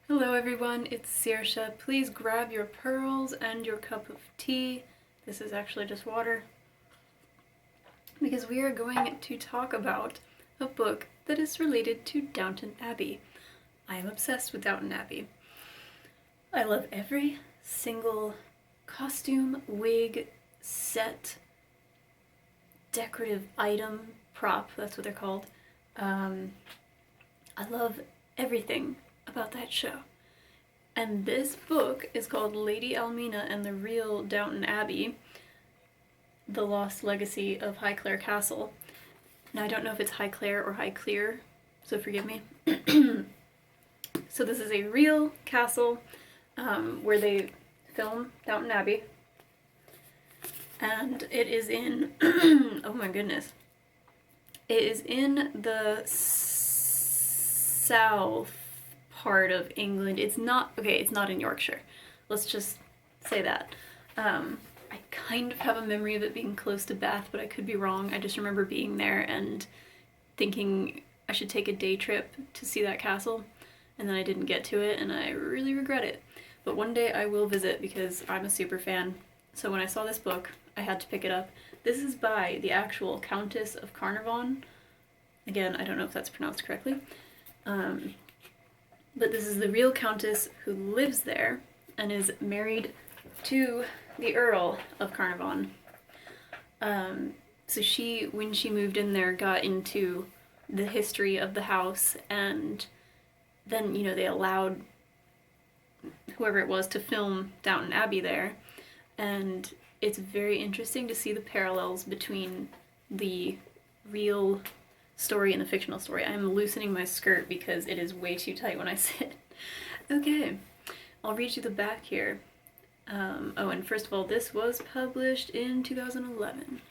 Hello everyone, it's Saoirse. Please grab your pearls and your cup of tea. This is actually just water. Because we are going to talk about a book that is related to Downton Abbey. I am obsessed with Downton Abbey. I love every single costume, wig, set, decorative item, prop, that's what they're called. I love everything about that show. And this book is called Lady Almina and the Real Downton Abbey, The Lost Legacy of Highclere Castle. Now I don't know if it's Highclere or Highclere, so forgive me. So this is a real castle where they film Downton Abbey. And it is in, oh my goodness. It is in the south part of England. It's not in Yorkshire. Let's just say that. I kind of have a memory of it being close to Bath, but I could be wrong. I just remember being there and thinking I should take a day trip to see that castle, and then I didn't get to it, and I really regret it. But one day I will visit because I'm a super fan. So when I saw this book, I had to pick it up. This is by the actual Countess of Carnarvon. Again, I don't know if that's pronounced correctly. But this is the real countess who lives there and is married to the Earl of Carnarvon. So she, when she moved in there, got into the history of the house, and then, you know, they allowed whoever it was to film Downton Abbey there. And it's very interesting to see the parallels between the real story and the fictional story. I'm loosening my skirt because it is way too tight when I sit. Okay, I'll read you the back here. Oh, and first of all, this was published in 2011.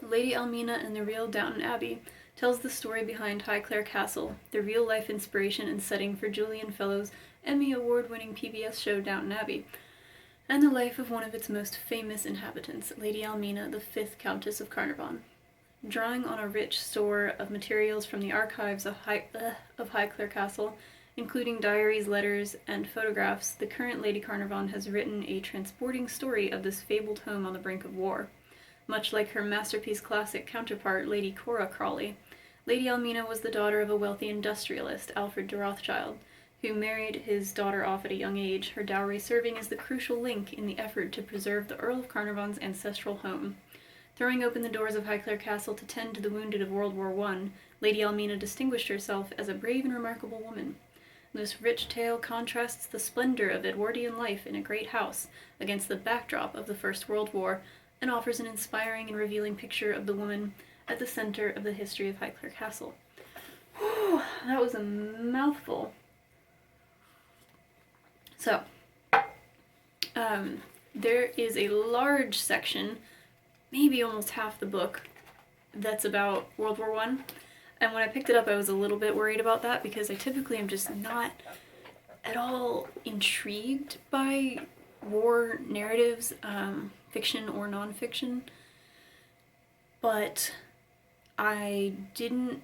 Lady Almina and the Real Downton Abbey tells the story behind Highclere Castle, the real-life inspiration and setting for Julian Fellowes' Emmy Award-winning PBS show Downton Abbey, and the life of one of its most famous inhabitants, Lady Almina, the 5th Countess of Carnarvon. Drawing on a rich store of materials from the archives of Highclere Castle, including diaries, letters, and photographs, the current Lady Carnarvon has written a transporting story of this fabled home on the brink of war. Much like her masterpiece classic counterpart, Lady Cora Crawley, Lady Almina was the daughter of a wealthy industrialist, Alfred de Rothschild, who married his daughter off at a young age, her dowry serving as the crucial link in the effort to preserve the Earl of Carnarvon's ancestral home. Throwing open the doors of Highclere Castle to tend to the wounded of World War I, Lady Almina distinguished herself as a brave and remarkable woman. This rich tale contrasts the splendor of Edwardian life in a great house against the backdrop of the First World War, and offers an inspiring and revealing picture of the woman at the center of the history of Highclere Castle. Whew, that was a mouthful. So, there is a large section, maybe almost half the book, that's about World War I. And when I picked it up, I was a little bit worried about that because I typically am just not at all intrigued by war narratives, fiction or nonfiction. But I didn't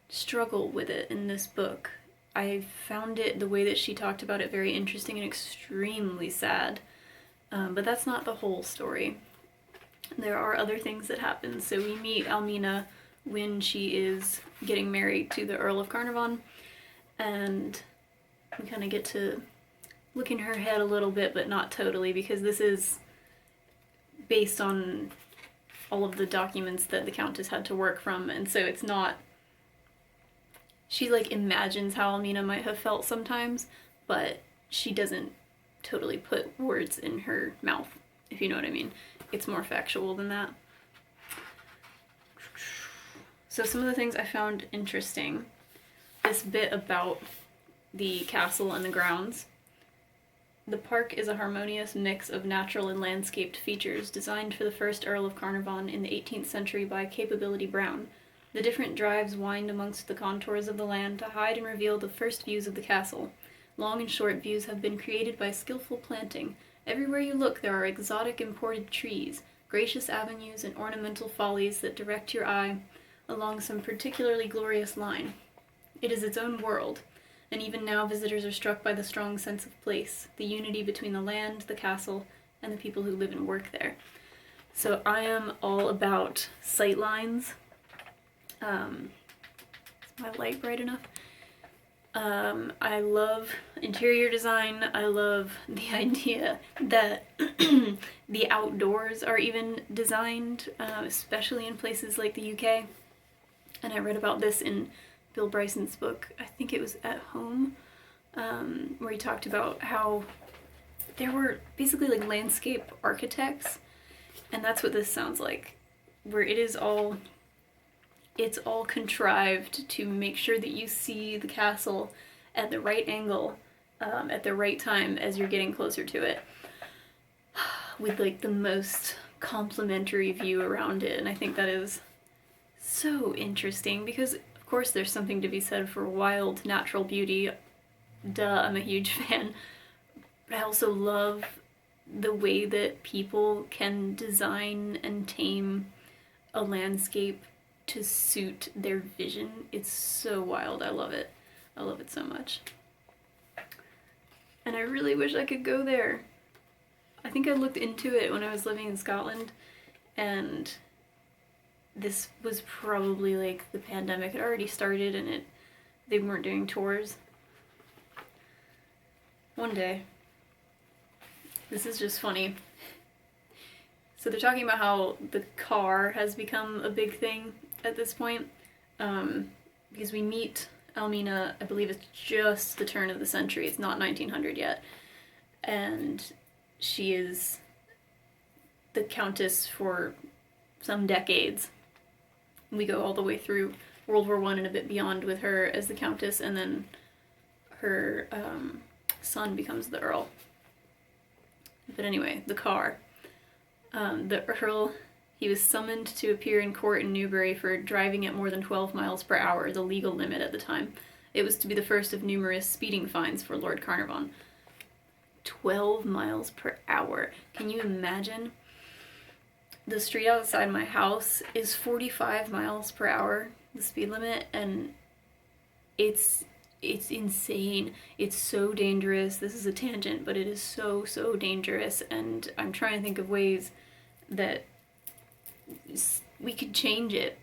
struggle with it in this book. I found it, the way that she talked about it, very interesting and extremely sad. But that's not the whole story. There are other things that happen. So we meet Almina when she is getting married to the Earl of Carnarvon, and we kind of get to look in her head a little bit, but not totally, because this is based on all of the documents that the Countess had to work from, and so it's not... She, like, imagines how Almina might have felt sometimes, but she doesn't totally put words in her mouth, if you know what I mean. It's more factual than that. So some of the things I found interesting, this bit about the castle and the grounds. The park is a harmonious mix of natural and landscaped features designed for the first Earl of Carnarvon in the 18th century by Capability Brown. The different drives wind amongst the contours of the land to hide and reveal the first views of the castle. Long and short views have been created by skillful planting. Everywhere you look there are exotic imported trees, gracious avenues, and ornamental follies that direct your eye along some particularly glorious line. It is its own world, and even now visitors are struck by the strong sense of place, the unity between the land, the castle, and the people who live and work there. So I am all about sightlines. Is my light bright enough? I love interior design. I love the idea that the outdoors are even designed, especially in places like the UK. And I read about this in Bill Bryson's book, I think it was At Home, where he talked about how there were basically like landscape architects, and that's what this sounds like, where it's all contrived to make sure that you see the castle at the right angle, at the right time as you're getting closer to it, with like the most complimentary view around it. And I think that is so interesting because, of course, there's something to be said for wild natural beauty. Duh, I'm a huge fan. But I also love the way that people can design and tame a landscape to suit their vision. It's so wild. I love it. I love it so much. And I really wish I could go there. I think I looked into it when I was living in Scotland, and this was probably like the pandemic had already started and they weren't doing tours. One day. This is just funny. So they're talking about how the car has become a big thing at this point, because we meet Almina, I believe it's just the turn of the century, it's not 1900 yet, and she is the Countess for some decades. We go all the way through World War I and a bit beyond with her as the Countess, and then her son becomes the Earl. But anyway, the car. The Earl, he was summoned to appear in court in Newbury for driving at more than 12 miles per hour, the legal limit at the time. It was to be the first of numerous speeding fines for Lord Carnarvon. 12 miles per hour. Can you imagine? The street outside my house is 45 miles per hour, the speed limit, and it's insane. It's so dangerous. This is a tangent, but it is so, so dangerous, and I'm trying to think of ways that we could change it.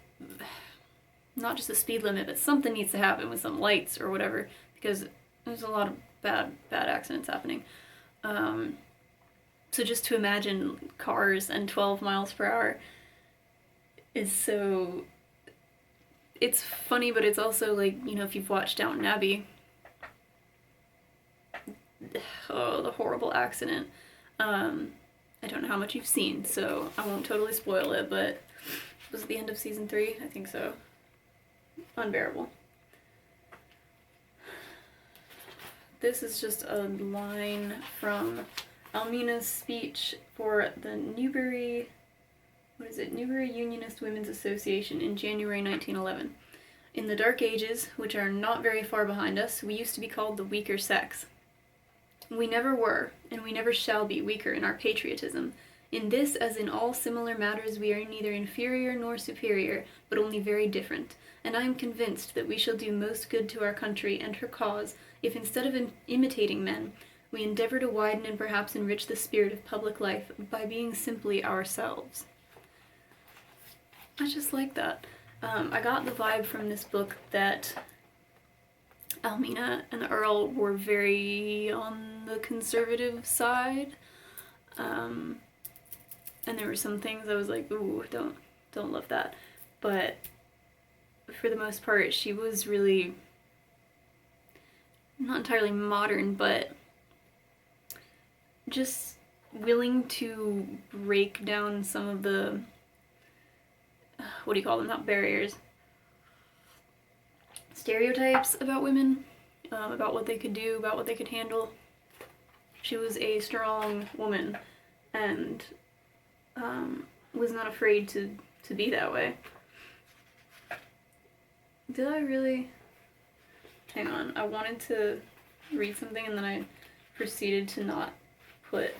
Not just the speed limit, but something needs to happen with some lights or whatever, because there's a lot of bad accidents happening. So just to imagine cars and 12 miles per hour is so... It's funny, but it's also like, you know, if you've watched Downton Abbey, oh, the horrible accident. I don't know how much you've seen, so I won't totally spoil it, but was it the end of season 3? I think so. Unbearable. This is just a line from Almina's speech for the Newbury Unionist Women's Association in January 1911. In the Dark Ages, which are not very far behind us, we used to be called the weaker sex. We never were, and we never shall be weaker in our patriotism. In this, as in all similar matters, we are neither inferior nor superior, but only very different, and I am convinced that we shall do most good to our country and her cause, if instead of imitating men, we endeavor to widen and perhaps enrich the spirit of public life by being simply ourselves. I just like that. I got the vibe from this book that Almina and the Earl were very on the conservative side. And there were some things I was like, ooh, don't love that. But for the most part, she was really not entirely modern, but just willing to break down some of the, what do you call them, not barriers, stereotypes about women, about what they could do, about what they could handle. She was a strong woman and was not afraid to be that way. Did I really? Hang on, I wanted to read something and then I proceeded to not put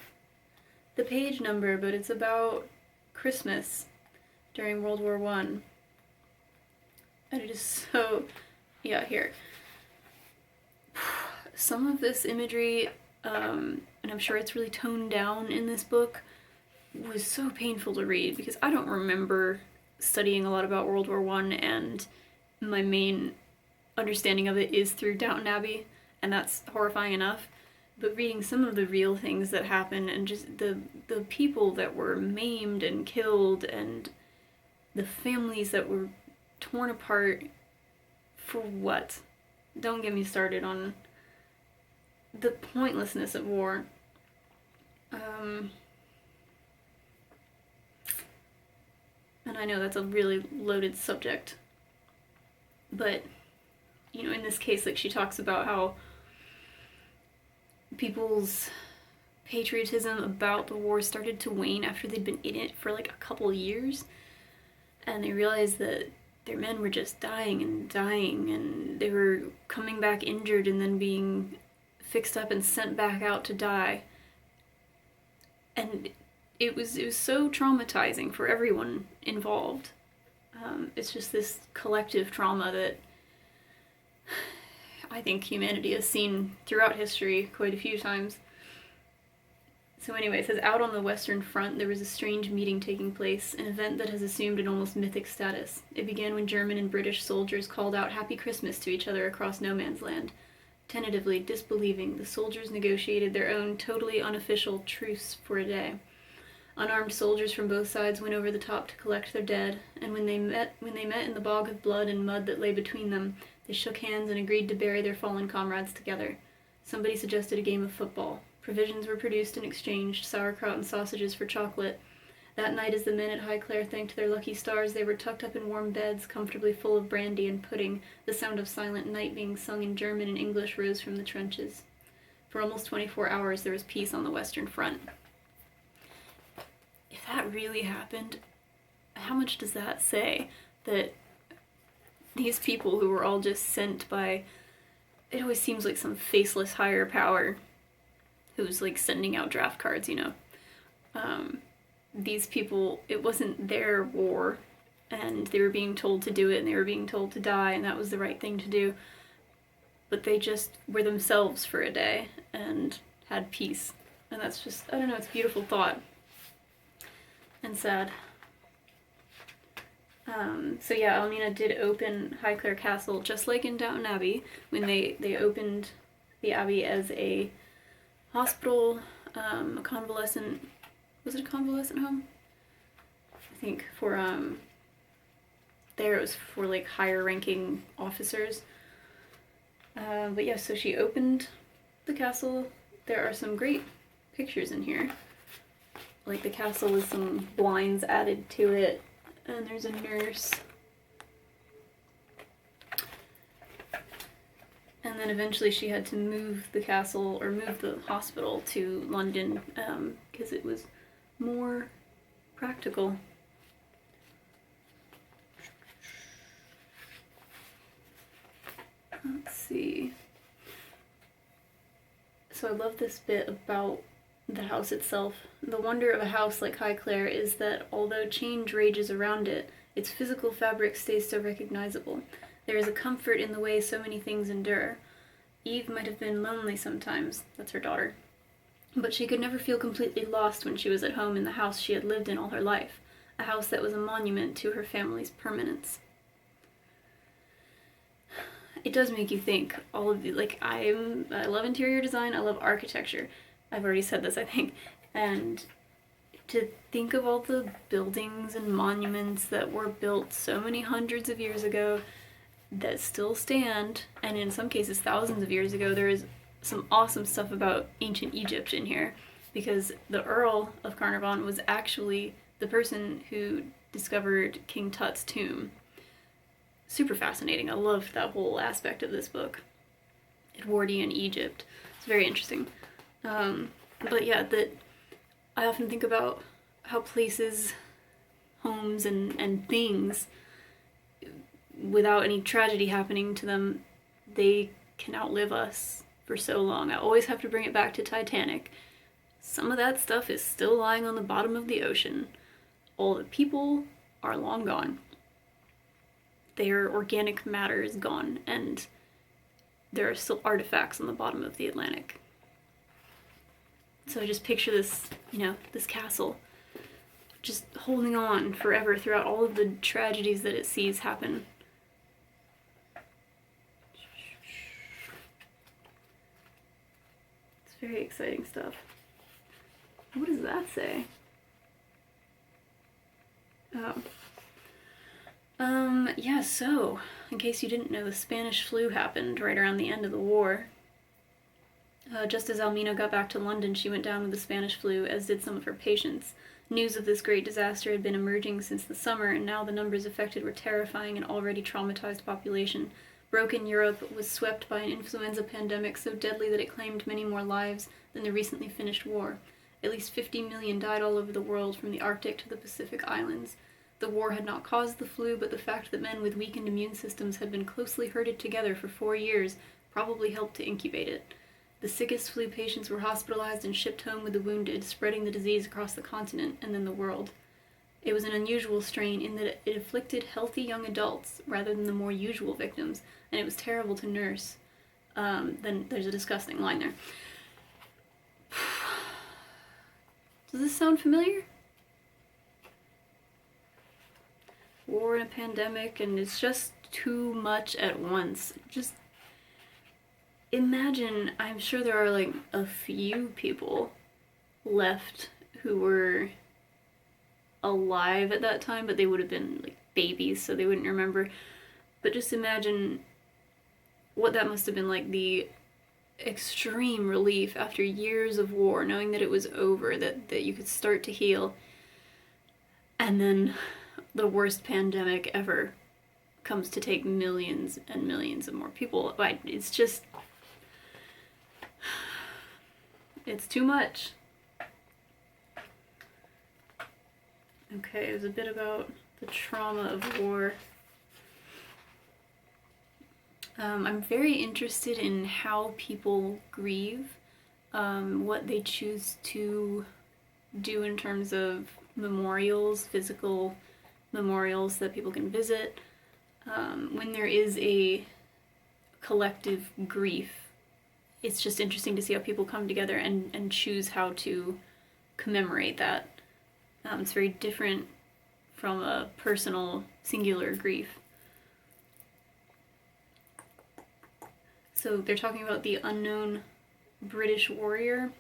the page number, but it's about Christmas during World War I. And it is so, yeah, here. some of this imagery, and I'm sure it's really toned down in this book, was so painful to read because I don't remember studying a lot about World War I, and my main understanding of it is through Downton Abbey, and that's horrifying enough. But reading some of the real things that happen, and just the people that were maimed and killed, and the families that were torn apart for what? Don't get me started on the pointlessness of war. And I know that's a really loaded subject, but, you know, in this case, like, she talks about how people's patriotism about the war started to wane after they'd been in it for like a couple years, and they realized that their men were just dying and dying, and they were coming back injured and then being fixed up and sent back out to die. And it was so traumatizing for everyone involved. It's just this collective trauma that I think humanity has seen throughout history quite a few times. So anyway, it says, out on the Western Front there was a strange meeting taking place, an event that has assumed an almost mythic status. It began when German and British soldiers called out Happy Christmas to each other across no man's land. Tentatively, disbelieving, the soldiers negotiated their own totally unofficial truce for a day. Unarmed soldiers from both sides went over the top to collect their dead, and when they met in the bog of blood and mud that lay between them, they shook hands and agreed to bury their fallen comrades together. Somebody suggested a game of football. Provisions were produced and exchanged, sauerkraut and sausages for chocolate. That night, as the men at Highclere thanked their lucky stars, they were tucked up in warm beds, comfortably full of brandy and pudding. The sound of Silent Night being sung in German and English rose from the trenches. For almost 24 hours, there was peace on the Western Front. If that really happened, how much does that say? That these people who were all just sent by, it always seems like some faceless higher power who's like sending out draft cards, you know. These people, it wasn't their war, and they were being told to do it, and they were being told to die, and that was the right thing to do. But they just were themselves for a day and had peace. And that's just, I don't know, it's a beautiful thought. And sad. So yeah, Almina did open Highclere Castle, just like in Downton Abbey, when they opened the abbey as a hospital, a convalescent, was it a convalescent home? I think for, there it was for like higher ranking officers. But yeah, so she opened the castle. There are some great pictures in here. Like the castle with some blinds added to it, and there's a nurse. And then eventually she had to move the castle, or move the hospital to London, because it was more practical. Let's see. So I love this bit about the house itself. The wonder of a house like Highclere is that although change rages around it, its physical fabric stays so recognizable. There is a comfort in the way so many things endure. Eve might have been lonely sometimes, that's her daughter, but she could never feel completely lost when she was at home in the house she had lived in all her life, a house that was a monument to her family's permanence. It does make you think, all of the, like, I love interior design, I love architecture. I've already said this, I think. And to think of all the buildings and monuments that were built so many hundreds of years ago that still stand, and in some cases thousands of years ago. There is some awesome stuff about ancient Egypt in here, because the Earl of Carnarvon was actually the person who discovered King Tut's tomb. Super fascinating. I loved that whole aspect of this book. Edwardian Egypt. It's very interesting. But yeah, that I often think about how places, homes, and things, without any tragedy happening to them, they can outlive us for so long. I always have to bring it back to Titanic. Some of that stuff is still lying on the bottom of the ocean. All the people are long gone. Their organic matter is gone, and there are still artifacts on the bottom of the Atlantic. So I just picture this, this castle just holding on forever throughout all of the tragedies that it sees happen. It's very exciting stuff. What does that say? Oh. Yeah, so, in case you didn't know, the Spanish flu happened right around the end of the war. Just as Almina got back to London, she went down with the Spanish flu, as did some of her patients. News of this great disaster had been emerging since the summer, and now the numbers affected were terrifying an already traumatized population. Broken Europe was swept by an influenza pandemic so deadly that it claimed many more lives than the recently finished war. At least 50 million died all over the world, from the Arctic to the Pacific Islands. The war had not caused the flu, but the fact that men with weakened immune systems had been closely herded together for 4 years probably helped to incubate it. The sickest flu patients were hospitalized and shipped home with the wounded, spreading the disease across the continent and then the world. It was an unusual strain in that it afflicted healthy young adults rather than the more usual victims, and it was terrible to nurse. Then there's a disgusting line there. Does this sound familiar? War and a pandemic, and it's just too much at once. Just imagine, I'm sure there are like a few people left who were alive at that time, but they would have been like babies, so they wouldn't remember. But just imagine what that must have been like, the extreme relief after years of war, knowing that it was over, that you could start to heal, and then the worst pandemic ever comes to take millions and millions of more people. It's just, it's too much. Okay, it was a bit about the trauma of war. I'm very interested in how people grieve, what they choose to do in terms of memorials, physical memorials that people can visit. When there is a collective grief, it's just interesting to see how people come together and choose how to commemorate that. It's very different from a personal, singular grief. So they're talking about the unknown British warrior.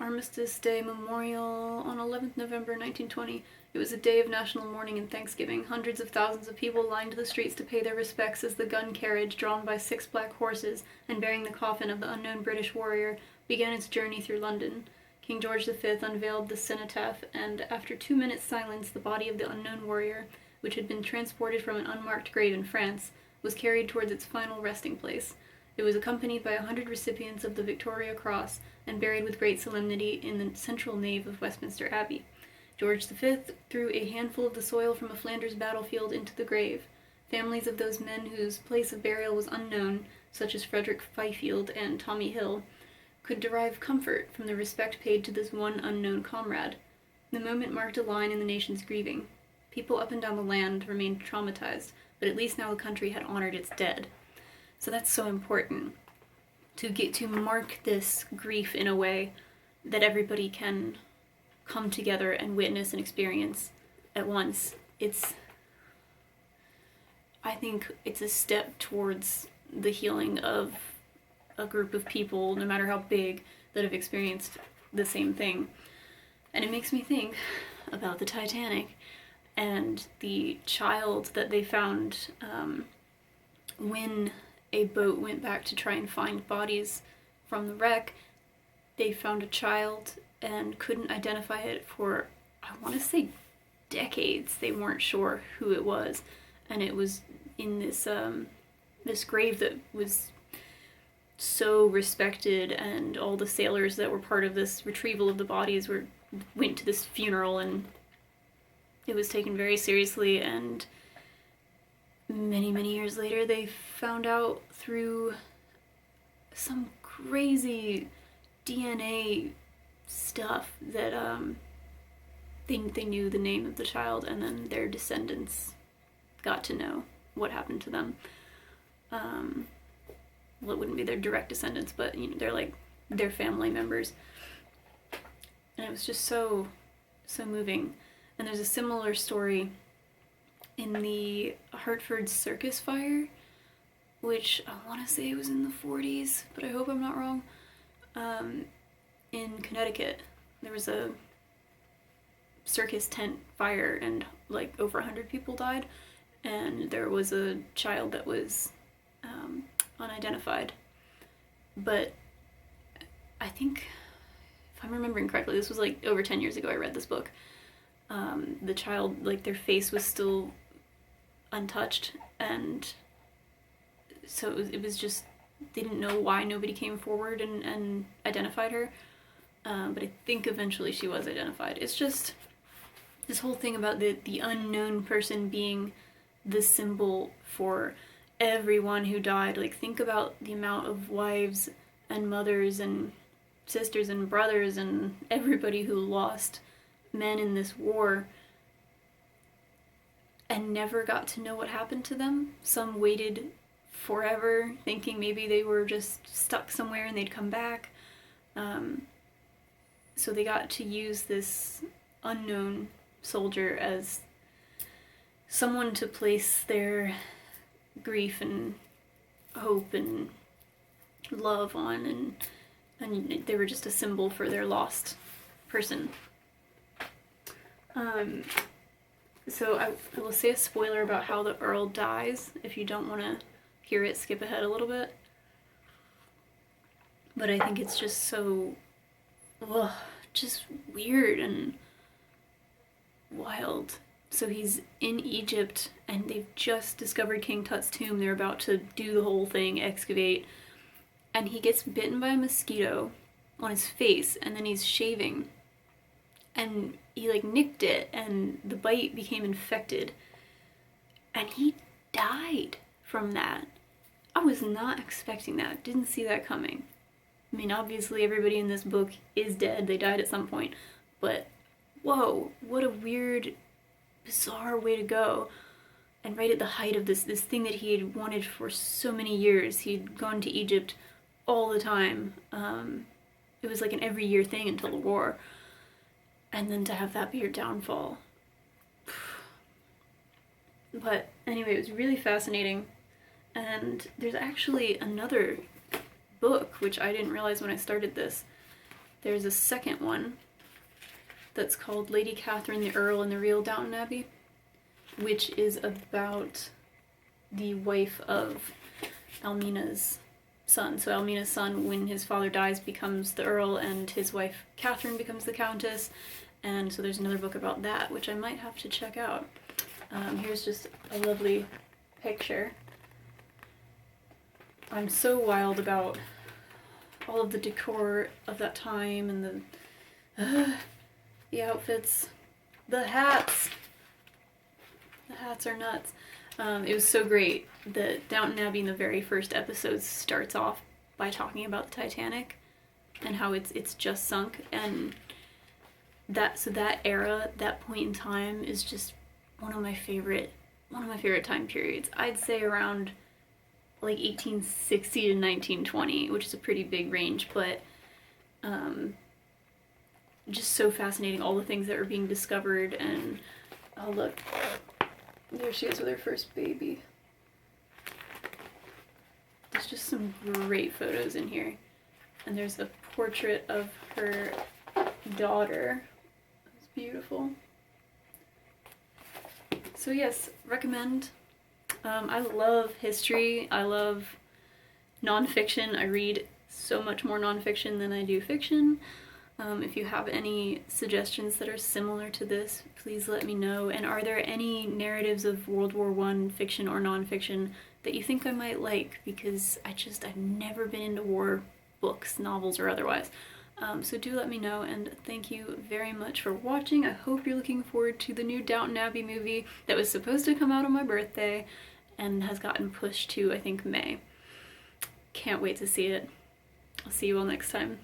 Armistice Day Memorial on 11th November 1920. It was a day of national mourning and thanksgiving. Hundreds of thousands of people lined the streets to pay their respects as the gun carriage, drawn by 6 black horses and bearing the coffin of the unknown British warrior, began its journey through London. King George V unveiled the cenotaph, and after 2 minutes' silence, the body of the unknown warrior, which had been transported from an unmarked grave in France, was carried towards its final resting place. It was accompanied by 100 recipients of the Victoria Cross and buried with great solemnity in the central nave of Westminster Abbey. George V threw a handful of the soil from a Flanders battlefield into the grave. Families of those men whose place of burial was unknown, such as Frederick Fifield and Tommy Hill, could derive comfort from the respect paid to this one unknown comrade. The moment marked a line in the nation's grieving. People up and down the land remained traumatized, but at least now the country had honored its dead. So that's so important, to get to mark this grief in a way that everybody can come together and witness and experience at once. I think it's a step towards the healing of a group of people, no matter how big, that have experienced the same thing. And it makes me think about the Titanic and the child that they found when a boat went back to try and find bodies from the wreck. They found a child and couldn't identify it for, I want to say, decades. They weren't sure who it was, and it was in this this grave that was so respected, and all the sailors that were part of this retrieval of the bodies went to this funeral, and it was taken very seriously. And many, many years later, they found out through some crazy DNA stuff that they knew the name of the child, and then their descendants got to know what happened to them. well, it wouldn't be their direct descendants, but you know, they're like their family members. And it was just so moving. And there's a similar story in the Hartford Circus fire, which I want to say it was in the 40s, but I hope I'm not wrong. In Connecticut, there was a circus tent fire and like over 100 people died, and there was a child that was unidentified. But I think, if I'm remembering correctly, this was like over 10 years ago I read this book. The child, like, their face was still untouched, and so it was just, they didn't know why nobody came forward and identified her. But I think eventually she was identified. It's just this whole thing about the unknown person being the symbol for everyone who died. Like, think about the amount of wives and mothers and sisters and brothers and everybody who lost men in this war and never got to know what happened to them. Some waited forever, thinking maybe they were just stuck somewhere and they'd come back. So they got to use this unknown soldier as someone to place their grief and hope and love on, and they were just a symbol for their lost person. So I will say a spoiler about how the Earl dies. If you don't want to hear it, skip ahead a little bit. But I think it's just so, just weird and wild. So he's in Egypt, and they've just discovered King Tut's tomb. They're about to do the whole thing, excavate, and he gets bitten by a mosquito on his face, and then he's shaving, and he like nicked it, and the bite became infected, and he died from that. I was not expecting that. Didn't see that coming. I mean, obviously everybody in this book is dead. They died at some point, but whoa, what a weird, bizarre way to go. And right at the height of this thing that he had wanted for so many years. He'd gone to Egypt all the time. It was like an every year thing until the war. And then to have that be your downfall. But anyway, it was really fascinating. And there's actually another book, which I didn't realize when I started this. There's a second one that's called Lady Catherine, the Earl, and the Real Downton Abbey, which is about the wife of Almina's son. So Almina's son, when his father dies, becomes the Earl, and his wife Catherine becomes the Countess. And so there's another book about that, which I might have to check out. Here's just a lovely picture. I'm so wild about all of the decor of that time, and the outfits, the hats. The hats are nuts. It was so great that Downton Abbey in the very first episode starts off by talking about the Titanic and how it's just sunk, and that era, that point in time, is just one of my favorite time periods. I'd say around like 1860 to 1920, which is a pretty big range, but just so fascinating, all the things that were being discovered. And oh look, there she is with her first baby. There's just some great photos in here, and there's a portrait of her daughter. It's beautiful. So yes, recommend. I love history. I love nonfiction. I read so much more nonfiction than I do fiction. If you have any suggestions that are similar to this, please let me know. And are there any narratives of World War I, fiction or nonfiction, that you think I might like? Because I've never been into war books, novels, or otherwise. So do let me know, and thank you very much for watching. I hope you're looking forward to the new Downton Abbey movie that was supposed to come out on my birthday and has gotten pushed to, I think, May. Can't wait to see it. I'll see you all next time.